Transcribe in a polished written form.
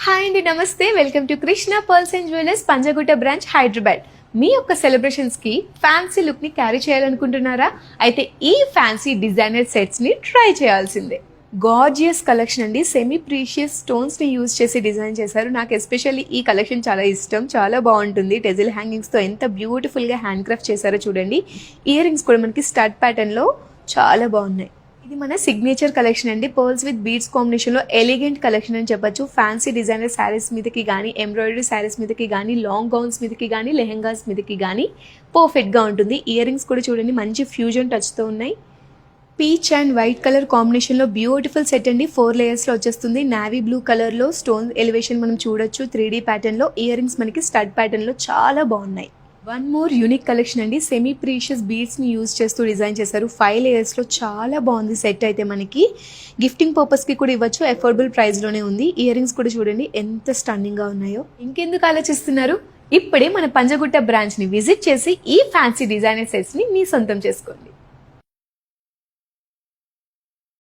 Hi అండి, నమస్తే. Welcome to Krishna pearls and jewellers, Panjagutta branch, Hyderabad. మీ యొక్క సెలబ్రేషన్స్కి ఫ్యాన్సీ లుక్ని క్యారీ చేయాలనుకుంటున్నారా? అయితే ఈ ఫ్యాన్సీ డిజైనర్ సెట్స్ని ట్రై చేయాల్సిందే. గార్జియస్ కలెక్షన్ అండి. సెమీ ప్రీషియస్ స్టోన్స్ని యూజ్ చేసి డిజైన్ చేశారు. నాకు ఎస్పెషల్లీ ఈ కలెక్షన్ చాలా ఇష్టం, చాలా బాగుంటుంది. టెజిల్ హ్యాంగింగ్స్తో ఎంత బ్యూటిఫుల్గా హ్యాండ్ క్రాఫ్ట్ చేశారో చూడండి. ఇయర్ రింగ్స్ కూడా మనకి స్టడ్ ప్యాటర్న్లో చాలా బాగున్నాయి. ఇది మన సిగ్నేచర్ కలెక్షన్ అండి. పర్ల్స్ విత్ బీడ్స్ కాంబినేషన్లో ఎలిగెంట్ కలెక్షన్ అని చెప్పొచ్చు. ఫ్యాన్సీ డిజైనర్ శారీస్ మీదకి కానీ, ఎంబ్రాయిడరీ శారీస్ మీదకి కానీ, లాంగ్ గౌన్స్ మీదకి కానీ, లెహెంగాస్ మీదకి కానీ పర్ఫెక్ట్గా ఉంటుంది. ఇయర్ రింగ్స్ కూడా చూడండి, మంచి ఫ్యూజన్ టచ్తో ఉన్నాయి. పీచ్ అండ్ వైట్ కలర్ కాంబినేషన్లో బ్యూటిఫుల్ సెట్ అండి. 4 లేయర్స్లో వచ్చేస్తుంది. నావీ బ్లూ కలర్లో స్టోన్ ఎలివేషన్ మనం చూడొచ్చు. 3D ప్యాటర్న్లో ఇయర్ రింగ్స్ మనకి స్టడ్ ప్యాటర్న్లో చాలా బాగున్నాయి. వన్ మోర్ యూనిక్ కలెక్షన్ అండి. సెమీ ప్రీషియస్ బీడ్స్ని యూజ్ చేస్తూ డిజైన్ చేశారు. 5 లేయర్స్లో చాలా బాగుంది సెట్. అయితే మనకి గిఫ్టింగ్ పర్పస్కి కూడా ఇవ్వచ్చు. అఫోర్డబుల్ ప్రైస్లోనే ఉంది. ఇయర్ రింగ్స్ కూడా చూడండి ఎంత స్టన్నింగ్గా ఉన్నాయో. ఇంకెందుకు ఆలోచిస్తున్నారు? ఇప్పుడే మన పంజగుట్ట బ్రాంచ్ని విజిట్ చేసి ఈ ఫ్యాన్సీ డిజైనర్ సెట్స్ని మీ సొంతం చేసుకోండి.